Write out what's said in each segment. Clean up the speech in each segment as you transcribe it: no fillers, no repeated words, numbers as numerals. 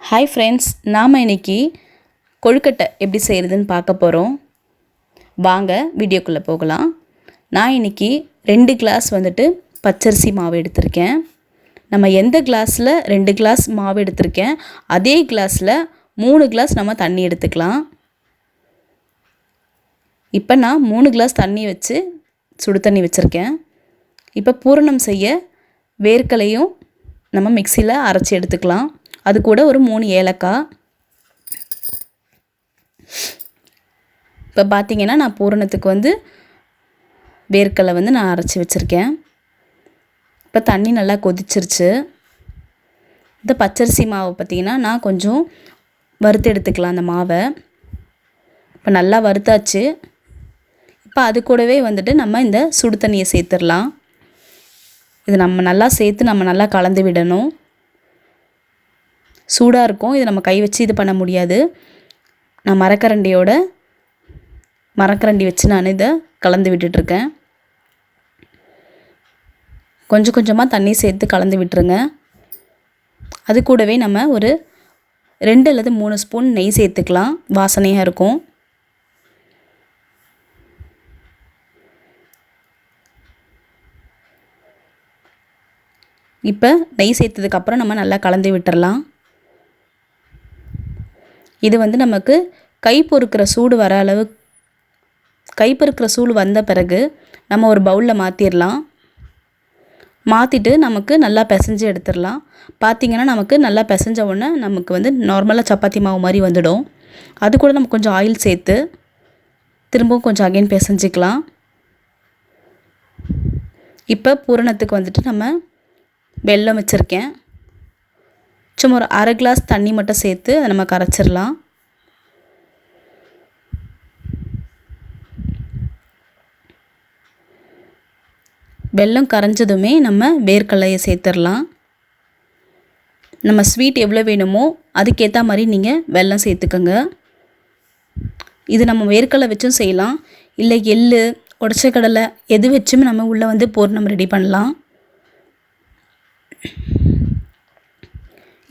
Hi friends, நாம் இன்றைக்கி கொழுக்கட்டை எப்படி செய்கிறதுன்னு பார்க்க போகிறோம். வாங்க வீடியோக்குள்ளே போகலாம். நான் இன்றைக்கி 2 கிளாஸ் பச்சரிசி மாவு எடுத்திருக்கேன். நம்ம எந்த கிளாஸில் 2 கிளாஸ் மாவு எடுத்திருக்கேன் அதே கிளாஸில் 3 கிளாஸ் நம்ம தண்ணி எடுத்துக்கலாம். இப்போ நான் 3 கிளாஸ் தண்ணி வச்சு சுடு தண்ணி வச்சுருக்கேன். இப்போ பூரணம் செய்ய வேர்க்கலையும் நம்ம மிக்சியில் அரைச்சி எடுத்துக்கலாம். அது கூட ஒரு 3 ஏலக்காய். இப்போ பார்த்திங்கன்னா நான் பூரணத்துக்கு வேர்க்கலை நான் அரைச்சி வச்சுருக்கேன். இப்போ தண்ணி நல்லா கொதிச்சிருச்சு. இந்த பச்சரிசி மாவு பார்த்திங்கன்னா நான் கொஞ்சம் வறுத்து எடுத்துக்கலாம் அந்த மாவை. இப்போ நல்லா வறுத்தாச்சு. இப்போ அது கூடவே நம்ம இந்த சுடு தண்ணியை சேர்த்துடலாம். இது நம்ம நல்லா சேர்த்து நம்ம நல்லா கலந்து விடணும். சூடாக இருக்கும், இது நம்ம கை வச்சு இது பண்ண முடியாது. நான் மரக்கரண்டி வச்சு நான் இதை கலந்து விட்டுட்ருக்கேன். கொஞ்சம் கொஞ்சமாக தண்ணி சேர்த்து கலந்து விட்டுருங்க. அது கூடவே நம்ம ஒரு 2 அல்லது 3 ஸ்பூன் நெய் சேர்த்துக்கலாம், வாசனையாக இருக்கும். இப்போ நெய் சேர்த்ததுக்கப்புறம் நம்ம நல்லா கலந்து விட்டுறலாம். இது நமக்கு கை பொறுக்கிற சூடு வர அளவு, கை பொறுக்கிற சூடு வந்த பிறகு நம்ம ஒரு பவுலில் மாற்றிடலாம். மாற்றிட்டு நமக்கு நல்லா பிசைஞ்சு எடுத்துடலாம். பார்த்திங்கன்னா நமக்கு நல்லா பிசைஞ்ச உடனே நமக்கு நார்மலாக சப்பாத்தி மாவு மாதிரி வந்துடும். அது கூட நம்ம கொஞ்சம் ஆயில் சேர்த்து திரும்பவும் கொஞ்சம் அகைன் பிசைஞ்சிக்கலாம். இப்போ பூரணத்துக்கு நம்ம வெல்லம் வச்சுருக்கேன். சும்மா ஒரு அரை கிளாஸ் தண்ணி மட்டும் சேர்த்து அதை நம்ம கரைச்சிடலாம். வெல்லம் கரைஞ்சதுமே நம்ம வேர்க்கடலையை சேர்த்துடலாம். நம்ம ஸ்வீட் எவ்வளோ வேணுமோ அதுக்கேற்ற மாதிரி நீங்கள் வெல்லம் சேர்த்துக்கோங்க. இது நம்ம வேர்க்கடலை வச்சும் செய்யலாம், இல்லை எள்ளு, உடச்ச கடலை எது வச்சும் நம்ம உள்ளே பூரணம் ரெடி பண்ணலாம்.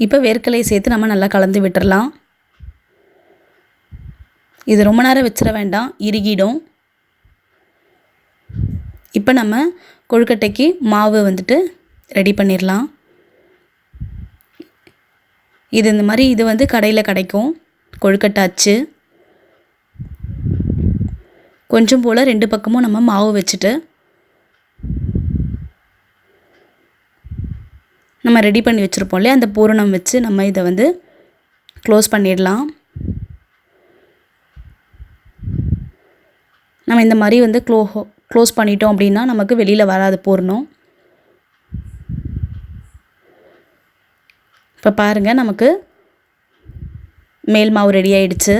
இப்போ வேர்க்கடலையை சேர்த்து நம்ம நல்லா கலந்து விட்டுறலாம். இது ரொம்ப நேரம் வச்சிட வேண்டாம், இறுகிடும். இப்போ நம்ம கொழுக்கட்டைக்கு மாவு ரெடி பண்ணிடலாம். இது இந்த மாதிரி இது கடையில் கிடைக்கும் கொழுக்கட்டை அச்சு. கொஞ்சம் போல் 2 பக்கமும் நம்ம மாவு வச்சுட்டு நம்ம ரெடி பண்ணி வச்சுருப்போம் இல்லையா, அந்த பூரணம் வச்சு நம்ம இதை க்ளோஸ் பண்ணிடலாம். நம்ம இந்த மாதிரி க்ளோஸ் பண்ணிட்டோம் அப்படின்னா நமக்கு வெளியில் வராது பூரணம். இப்போ பாருங்கள், நமக்கு மேல் மாவு ரெடி ஆகிடுச்சு.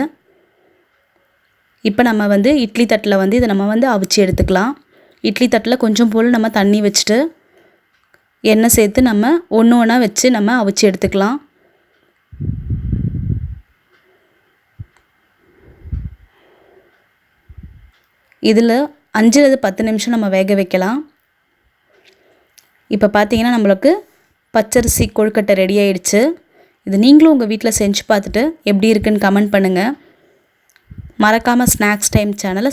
இப்போ நம்ம இட்லி தட்டில் இதை நம்ம அவிச்சு எடுத்துக்கலாம். இட்லி தட்டில் கொஞ்சம் போல் நம்ம தண்ணி வச்சுட்டு எண்ணெய் சேர்த்து நம்ம ஒன்று ஒன்றா வச்சு நம்ம அவிச்சு எடுத்துக்கலாம். இதில் 5 அல்லது 10 நிமிஷம் நம்ம வேக வைக்கலாம். இப்போ பார்த்திங்கன்னா நம்மளுக்கு பச்சரிசி கொழுக்கட்டை ரெடி ஆகிடுச்சு. இது நீங்களும் உங்கள் வீட்டில் செஞ்சு பார்த்துட்டு எப்படி இருக்குன்னு கமெண்ட் பண்ணுங்கள். மறக்காமல் ஸ்நாக்ஸ் டைம் சேனலை